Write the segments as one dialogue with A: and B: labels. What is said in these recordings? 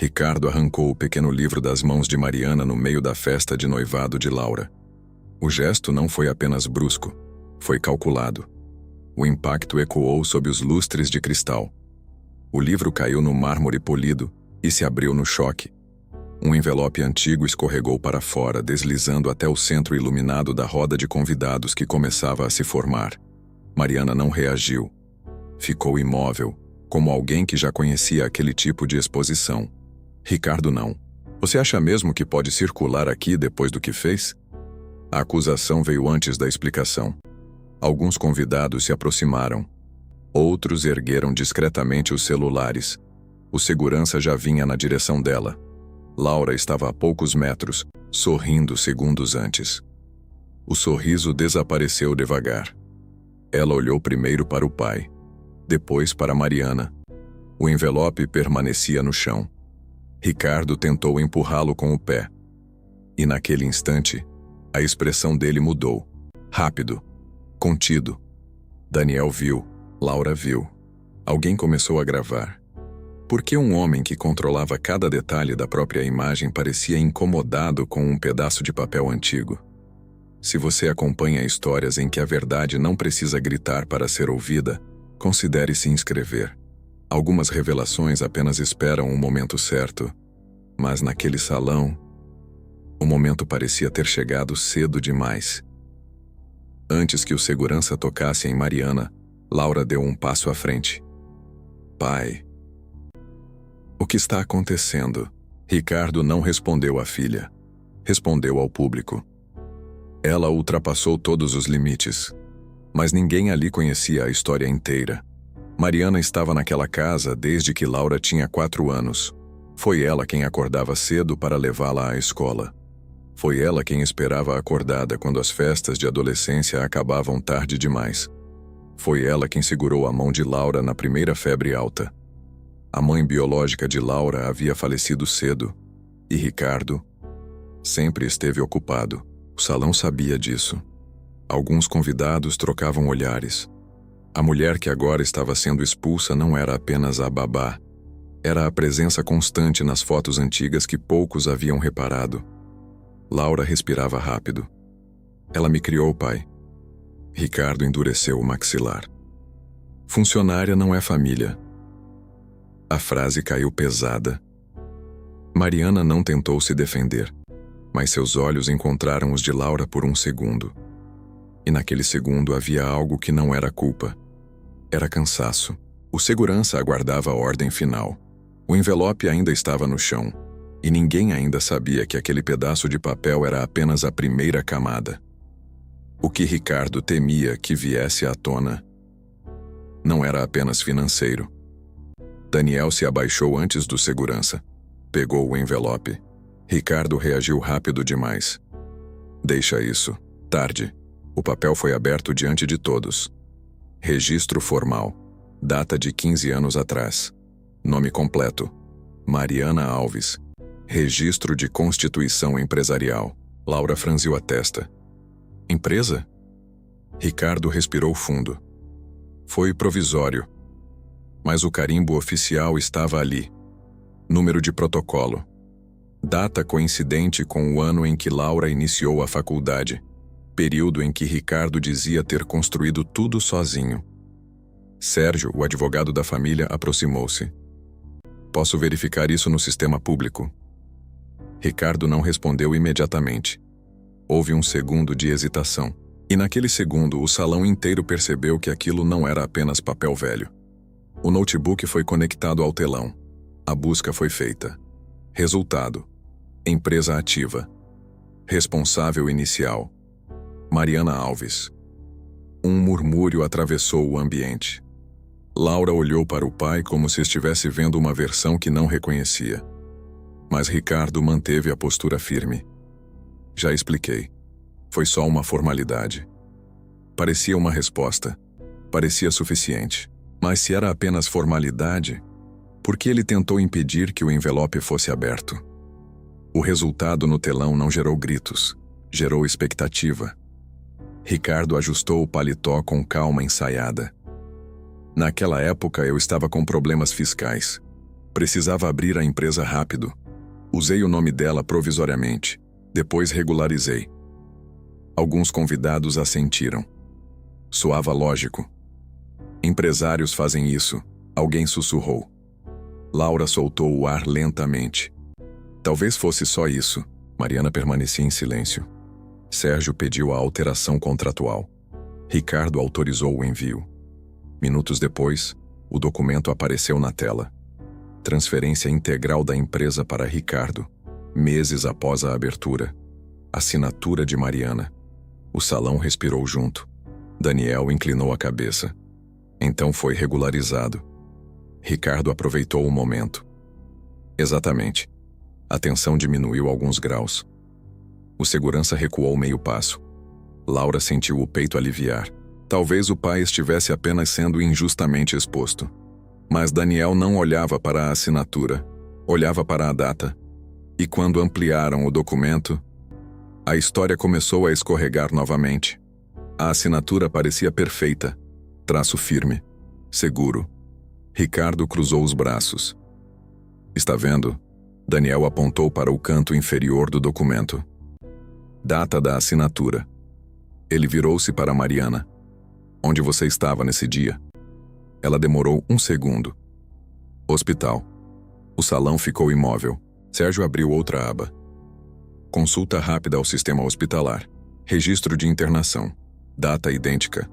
A: Ricardo arrancou o pequeno livro das mãos de Mariana no meio da festa de noivado de Laura. O gesto não foi apenas brusco, foi calculado. O impacto ecoou sob os lustres de cristal. O livro caiu no mármore polido e se abriu no choque. Um envelope antigo escorregou para fora, deslizando até o centro iluminado da roda de convidados que começava a se formar. Mariana não reagiu. Ficou imóvel, como alguém que já conhecia aquele tipo de exposição. Ricardo não. Você acha mesmo que pode circular aqui depois do que fez? A acusação veio antes da explicação. Alguns convidados se aproximaram. Outros ergueram discretamente os celulares. O segurança já vinha na direção dela. Laura estava a poucos metros, sorrindo segundos antes. O sorriso desapareceu devagar. Ela olhou primeiro para o pai, depois para Mariana. O envelope permanecia no chão. Ricardo tentou empurrá-lo com o pé. E naquele instante, a expressão dele mudou. Rápido. Contido. Daniel viu. Laura viu. Alguém começou a gravar. Por que um homem que controlava cada detalhe da própria imagem parecia incomodado com um pedaço de papel antigo? Se você acompanha histórias em que a verdade não precisa gritar para ser ouvida, considere se inscrever. Algumas revelações apenas esperam o momento certo, mas naquele salão, o momento parecia ter chegado cedo demais. Antes que o segurança tocasse em Mariana, Laura deu um passo à frente. Pai. O que está acontecendo? Ricardo não respondeu à filha. Respondeu ao público. Ela ultrapassou todos os limites. Mas ninguém ali conhecia a história inteira. Mariana estava naquela casa desde que Laura tinha 4 anos. Foi ela quem acordava cedo para levá-la à escola. Foi ela quem esperava acordada quando as festas de adolescência acabavam tarde demais. Foi ela quem segurou a mão de Laura na primeira febre alta. A mãe biológica de Laura havia falecido cedo, e Ricardo sempre esteve ocupado. O salão sabia disso. Alguns convidados trocavam olhares. A mulher que agora estava sendo expulsa não era apenas a babá. Era a presença constante nas fotos antigas que poucos haviam reparado. Laura respirava rápido. Ela me criou, pai. Ricardo endureceu o maxilar. Funcionária não é família. A frase caiu pesada. Mariana não tentou se defender, mas seus olhos encontraram os de Laura por um segundo. E naquele segundo havia algo que não era culpa. Era cansaço. O segurança aguardava a ordem final. O envelope ainda estava no chão, e ninguém ainda sabia que aquele pedaço de papel era apenas a primeira camada. O que Ricardo temia que viesse à tona não era apenas financeiro. Daniel se abaixou antes do segurança. Pegou o envelope. Ricardo reagiu rápido demais. Deixa isso. Tarde. O papel foi aberto diante de todos. Registro formal. Data de 15 anos atrás. Nome completo. Mariana Alves. Registro de constituição empresarial. Laura franziu a testa. Empresa? Ricardo respirou fundo. Foi provisório. Mas o carimbo oficial estava ali. Número de protocolo. Data coincidente com o ano em que Laura iniciou a faculdade. Período em que Ricardo dizia ter construído tudo sozinho. Sérgio, o advogado da família, aproximou-se. Posso verificar isso no sistema público? Ricardo não respondeu imediatamente. Houve um segundo de hesitação. E naquele segundo, o salão inteiro percebeu que aquilo não era apenas papel velho. O notebook foi conectado ao telão. A busca foi feita. Resultado: empresa ativa. Responsável inicial: Mariana Alves. Um murmúrio atravessou o ambiente. Laura olhou para o pai como se estivesse vendo uma versão que não reconhecia. Mas Ricardo manteve a postura firme. Já expliquei. Foi só uma formalidade. Parecia uma resposta. Parecia suficiente. Mas se era apenas formalidade, por que ele tentou impedir que o envelope fosse aberto? O resultado no telão não gerou gritos, gerou expectativa. Ricardo ajustou o paletó com calma ensaiada. Naquela época eu estava com problemas fiscais. Precisava abrir a empresa rápido. Usei o nome dela provisoriamente. Depois regularizei. Alguns convidados assentiram. Soava lógico. Empresários fazem isso, alguém sussurrou. Laura soltou o ar lentamente. Talvez fosse só isso. Mariana permanecia em silêncio. Sérgio pediu a alteração contratual. Ricardo autorizou o envio. Minutos depois, o documento apareceu na tela. Transferência integral da empresa para Ricardo, meses após a abertura. Assinatura de Mariana. O salão respirou junto. Daniel inclinou a cabeça. Então foi regularizado. Ricardo aproveitou o momento. Exatamente. A tensão diminuiu alguns graus. O segurança recuou meio passo. Laura sentiu o peito aliviar. Talvez o pai estivesse apenas sendo injustamente exposto. Mas Daniel não olhava para a assinatura, olhava para a data. E quando ampliaram o documento, a história começou a escorregar novamente. A assinatura parecia perfeita, traço firme, seguro. Ricardo cruzou os braços. Está vendo? Daniel apontou para o canto inferior do documento. Data da assinatura. Ele virou-se para Mariana. Onde você estava nesse dia? Ela demorou um segundo. Hospital. O salão ficou imóvel. Sérgio abriu outra aba. Consulta rápida ao sistema hospitalar. Registro de internação. Data idêntica.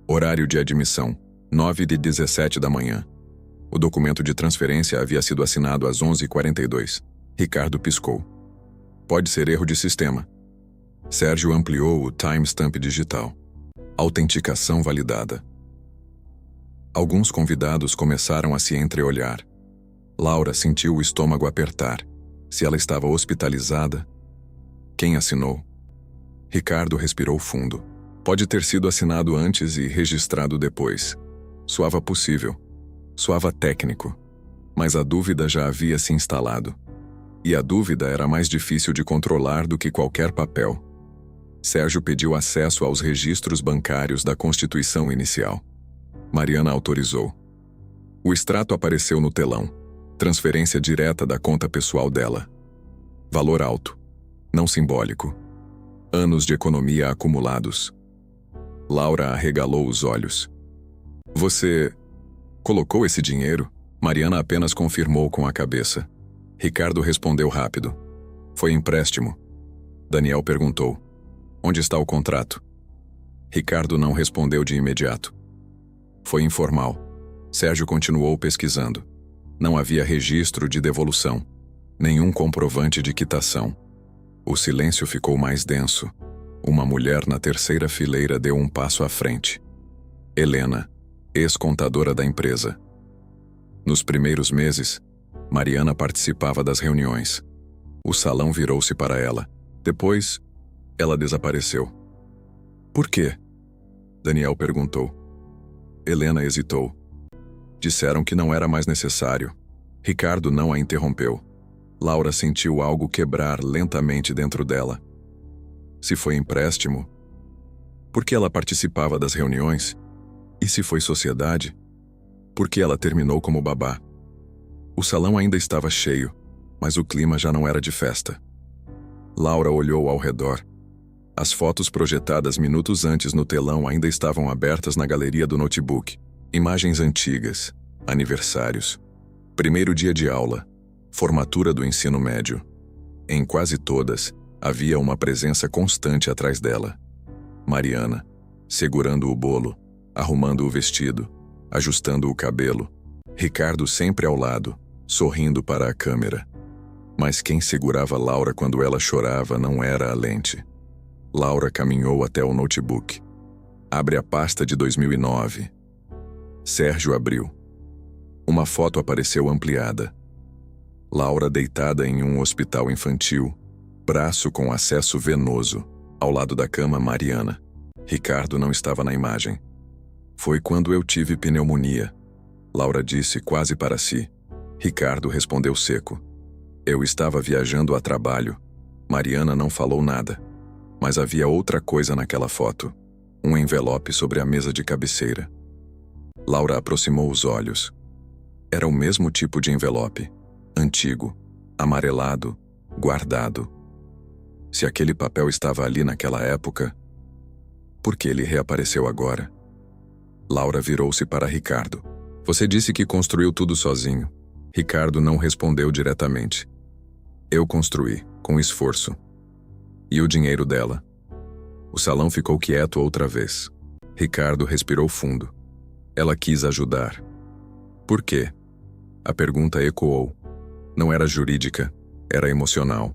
A: Horário de admissão. 9h17 da manhã. O documento de transferência havia sido assinado às 11h42. Ricardo piscou. Pode ser erro de sistema. Sérgio ampliou o timestamp digital. Autenticação validada. Alguns convidados começaram a se entreolhar. Laura sentiu o estômago apertar. Se ela estava hospitalizada? Quem assinou? Ricardo respirou fundo. Pode ter sido assinado antes e registrado depois. Soava possível. Soava técnico. Mas a dúvida já havia se instalado. E a dúvida era mais difícil de controlar do que qualquer papel. Sérgio pediu acesso aos registros bancários da constituição inicial. Mariana autorizou. O extrato apareceu no telão. Transferência direta da conta pessoal dela. Valor alto. Não simbólico. Anos de economia acumulados. Laura arregalou os olhos. Você colocou esse dinheiro? Mariana apenas confirmou com a cabeça. Ricardo respondeu rápido. Foi empréstimo. Daniel perguntou. Onde está o contrato? Ricardo não respondeu de imediato. Foi informal. Sérgio continuou pesquisando. Não havia registro de devolução. Nenhum comprovante de quitação. O silêncio ficou mais denso. Uma mulher na terceira fileira deu um passo à frente. Helena, ex-contadora da empresa. Nos primeiros meses, Mariana participava das reuniões. O salão virou-se para ela. Depois, ela desapareceu. Por quê? Daniel perguntou. Helena hesitou. Disseram que não era mais necessário. Ricardo não a interrompeu. Laura sentiu algo quebrar lentamente dentro dela. Se foi empréstimo? Por que ela participava das reuniões? E se foi sociedade? Por que ela terminou como babá? O salão ainda estava cheio, mas o clima já não era de festa. Laura olhou ao redor. As fotos projetadas minutos antes no telão ainda estavam abertas na galeria do notebook. Imagens antigas, aniversários, primeiro dia de aula, formatura do ensino médio. Em quase todas, havia uma presença constante atrás dela. Mariana, segurando o bolo, arrumando o vestido, ajustando o cabelo. Ricardo sempre ao lado, sorrindo para a câmera. Mas quem segurava Laura quando ela chorava não era a lente. Laura caminhou até o notebook. Abre a pasta de 2009. Sérgio abriu. Uma foto apareceu ampliada. Laura deitada em um hospital infantil, braço com acesso venoso, ao lado da cama Mariana. Ricardo não estava na imagem. Foi quando eu tive pneumonia. Laura disse quase para si. Ricardo respondeu seco. Eu estava viajando a trabalho. Mariana não falou nada. Mas havia outra coisa naquela foto. Um envelope sobre a mesa de cabeceira. Laura aproximou os olhos. Era o mesmo tipo de envelope. Antigo, amarelado, guardado. Se aquele papel estava ali naquela época, por que ele reapareceu agora? Laura virou-se para Ricardo. Você disse que construiu tudo sozinho. Ricardo não respondeu diretamente. Eu construí, com esforço. E o dinheiro dela? O salão ficou quieto outra vez. Ricardo respirou fundo. Ela quis ajudar. Por quê? A pergunta ecoou. Não era jurídica, era emocional.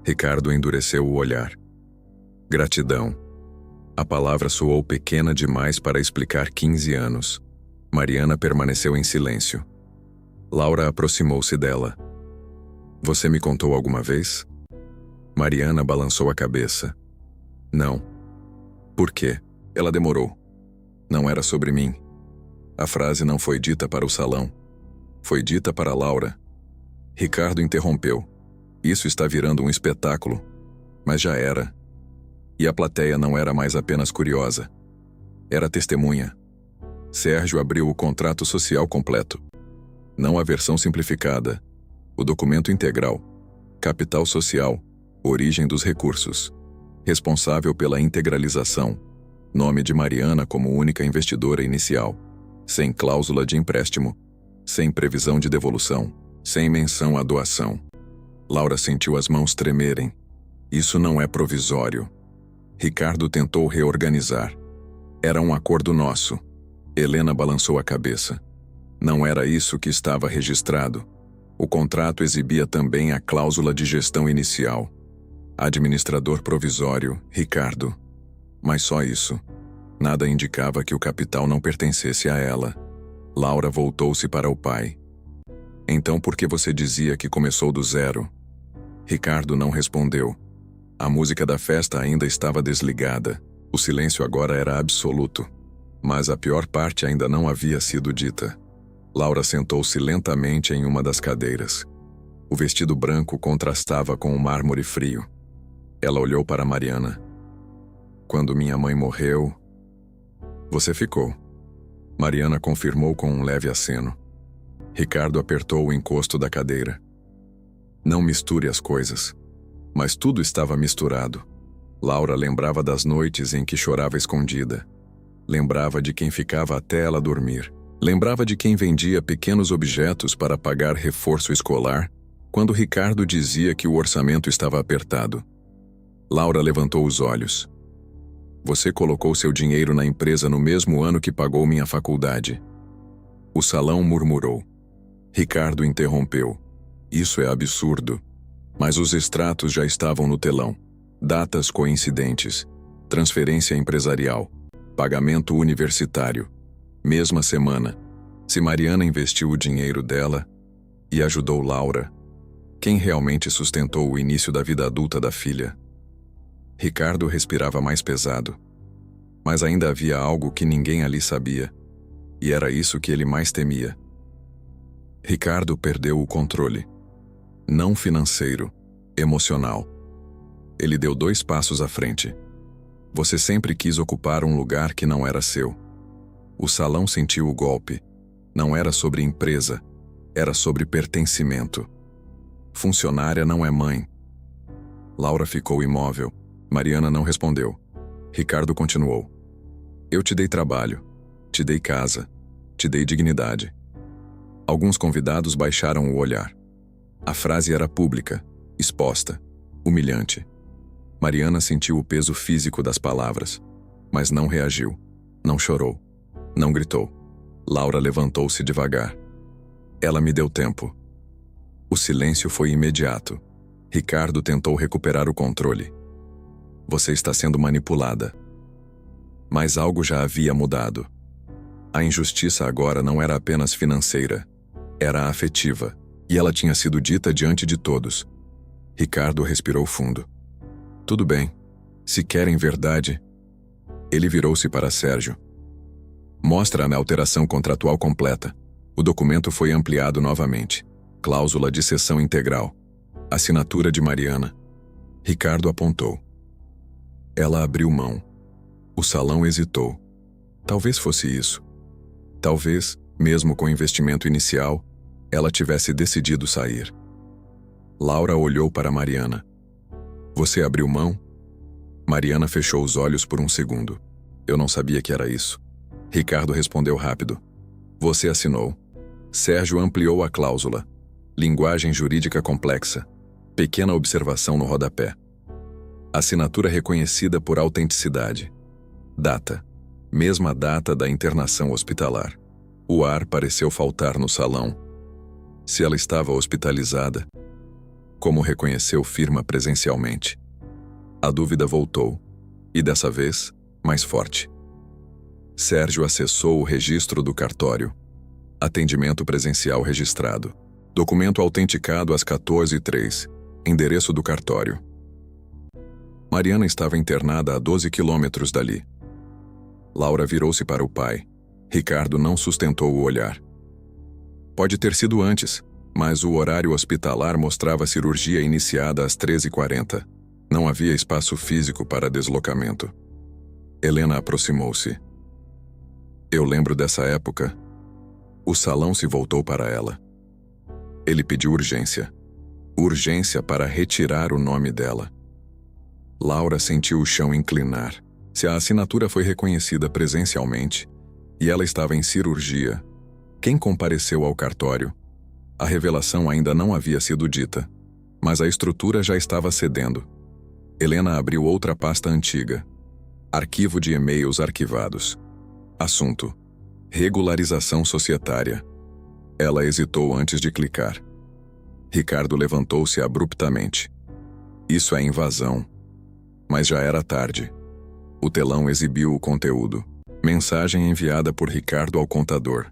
A: Ricardo endureceu o olhar. Gratidão. A palavra soou pequena demais para explicar 15 anos. Mariana permaneceu em silêncio. Laura aproximou-se dela. Você me contou alguma vez? Mariana balançou a cabeça. Não. Por quê? Ela demorou. Não era sobre mim. A frase não foi dita para o salão. Foi dita para Laura. Ricardo interrompeu. Isso está virando um espetáculo. Mas já era. E a plateia não era mais apenas curiosa. Era testemunha. Sérgio abriu o contrato social completo. Não a versão simplificada. O documento integral. Capital social. Origem dos recursos. Responsável pela integralização. Nome de Mariana como única investidora inicial. Sem cláusula de empréstimo. Sem previsão de devolução. Sem menção à doação. Laura sentiu as mãos tremerem. Isso não é provisório. Ricardo tentou reorganizar. Era um acordo nosso. Helena balançou a cabeça. Não era isso que estava registrado. O contrato exibia também a cláusula de gestão inicial. Administrador provisório, Ricardo. Mas só isso. Nada indicava que o capital não pertencesse a ela. Laura voltou-se para o pai. Então por que você dizia que começou do zero? Ricardo não respondeu. A música da festa ainda estava desligada. O silêncio agora era absoluto. Mas a pior parte ainda não havia sido dita. Laura sentou-se lentamente em uma das cadeiras. O vestido branco contrastava com o mármore frio. Ela olhou para Mariana. Quando minha mãe morreu... Você ficou. Mariana confirmou com um leve aceno. Ricardo apertou o encosto da cadeira. Não misture as coisas. Mas tudo estava misturado. Laura lembrava das noites em que chorava escondida. Lembrava de quem ficava até ela dormir. Lembrava de quem vendia pequenos objetos para pagar reforço escolar, quando Ricardo dizia que o orçamento estava apertado. Laura levantou os olhos. Você colocou seu dinheiro na empresa no mesmo ano que pagou minha faculdade. O salão murmurou. Ricardo interrompeu. Isso é absurdo. Mas os extratos já estavam no telão. Datas coincidentes. Transferência empresarial. Pagamento universitário. Mesma semana. Se Mariana investiu o dinheiro dela e ajudou Laura, quem realmente sustentou o início da vida adulta da filha? Ricardo respirava mais pesado. Mas ainda havia algo que ninguém ali sabia. E era isso que ele mais temia. Ricardo perdeu o controle. Não financeiro, emocional. Ele deu 2 passos à frente. Você sempre quis ocupar um lugar que não era seu. O salão sentiu o golpe. Não era sobre empresa, era sobre pertencimento. Funcionária não é mãe. Laura ficou imóvel. Mariana não respondeu. Ricardo continuou. Eu te dei trabalho, te dei casa, te dei dignidade. Alguns convidados baixaram o olhar. A frase era pública, exposta, humilhante. Mariana sentiu o peso físico das palavras, mas não reagiu, não chorou, não gritou. Laura levantou-se devagar. Ela me deu tempo. O silêncio foi imediato. Ricardo tentou recuperar o controle. Você está sendo manipulada. Mas algo já havia mudado. A injustiça agora não era apenas financeira, era afetiva, e ela tinha sido dita diante de todos. Ricardo respirou fundo. Tudo bem, se querem verdade. Ele virou-se para Sérgio. Mostra a alteração contratual completa. O documento foi ampliado novamente. Cláusula de cessão integral. Assinatura de Mariana. Ricardo apontou. Ela abriu mão. O salão hesitou. Talvez fosse isso. Talvez Mesmo com o investimento inicial, ela tivesse decidido sair. Laura olhou para Mariana. Você abriu mão? Mariana fechou os olhos por um segundo. Eu não sabia que era isso. Ricardo respondeu rápido. Você assinou. Sérgio ampliou a cláusula. Linguagem jurídica complexa. Pequena observação no rodapé. Assinatura reconhecida por autenticidade. Data. Mesma data da internação hospitalar. O ar pareceu faltar no salão. Se ela estava hospitalizada, como reconheceu firma presencialmente? A dúvida voltou, e dessa vez, mais forte. Sérgio acessou o registro do cartório. Atendimento presencial registrado. Documento autenticado às 14h03. Endereço do cartório. Mariana estava internada a 12 quilômetros dali. Laura virou-se para o pai. Ricardo não sustentou o olhar. Pode ter sido antes, mas o horário hospitalar mostrava a cirurgia iniciada às 13h40. Não havia espaço físico para deslocamento. Helena aproximou-se. Eu lembro dessa época. O salão se voltou para ela. Ele pediu urgência. Urgência para retirar o nome dela. Laura sentiu o chão inclinar. Se a assinatura foi reconhecida presencialmente e ela estava em cirurgia, quem compareceu ao cartório? A revelação ainda não havia sido dita, mas a estrutura já estava cedendo. Helena abriu outra pasta antiga. Arquivo de e-mails arquivados. Assunto: regularização societária. Ela hesitou antes de clicar. Ricardo levantou-se abruptamente. Isso é invasão. Mas já era tarde. O telão exibiu o conteúdo. Mensagem enviada por Ricardo ao contador.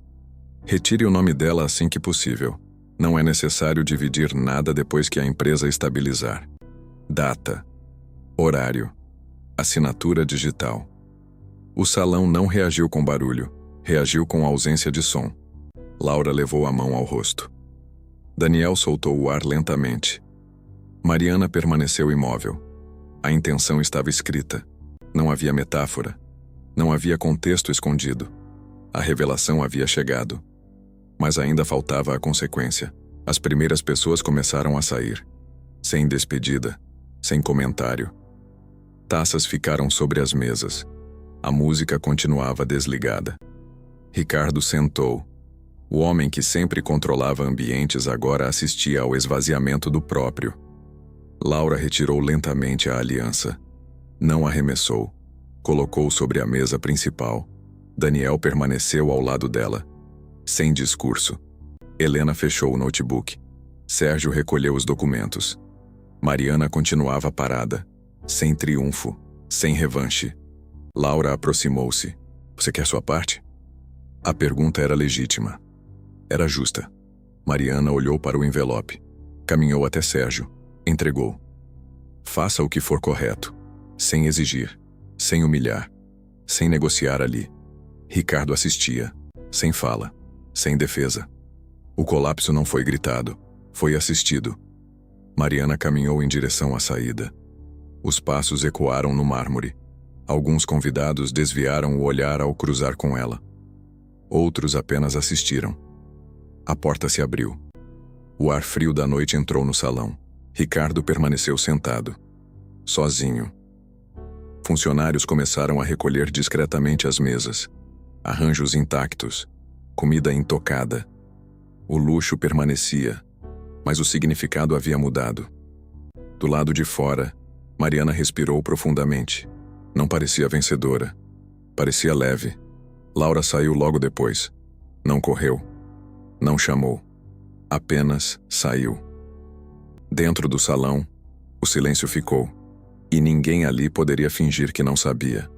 A: Retire o nome dela assim que possível. Não é necessário dividir nada depois que a empresa estabilizar. Data. Horário. Assinatura digital. O salão não reagiu com barulho. Reagiu com ausência de som. Laura levou a mão ao rosto. Daniel soltou o ar lentamente. Mariana permaneceu imóvel. A intenção estava escrita. Não havia metáfora. Não havia contexto escondido. A revelação havia chegado. Mas ainda faltava a consequência. As primeiras pessoas começaram a sair. Sem despedida. Sem comentário. Taças ficaram sobre as mesas. A música continuava desligada. Ricardo sentou. O homem que sempre controlava ambientes agora assistia ao esvaziamento do próprio. Laura retirou lentamente a aliança. Não arremessou. Colocou sobre a mesa principal. Daniel permaneceu ao lado dela. Sem discurso. Helena fechou o notebook. Sérgio recolheu os documentos. Mariana continuava parada. Sem triunfo. Sem revanche. Laura aproximou-se. Você quer sua parte? A pergunta era legítima. Era justa. Mariana olhou para o envelope. Caminhou até Sérgio. Entregou. Faça o que for correto. Sem exigir. Sem humilhar. Sem negociar ali. Ricardo assistia. Sem fala. Sem defesa. O colapso não foi gritado. Foi assistido. Mariana caminhou em direção à saída. Os passos ecoaram no mármore. Alguns convidados desviaram o olhar ao cruzar com ela. Outros apenas assistiram. A porta se abriu. O ar frio da noite entrou no salão. Ricardo permaneceu sentado. Sozinho. Funcionários começaram a recolher discretamente as mesas. Arranjos intactos. Comida intocada. O luxo permanecia, mas o significado havia mudado. Do lado de fora, Mariana respirou profundamente. Não parecia vencedora. Parecia leve. Laura saiu logo depois. Não correu. Não chamou. Apenas saiu. Dentro do salão, o silêncio ficou. E ninguém ali poderia fingir que não sabia.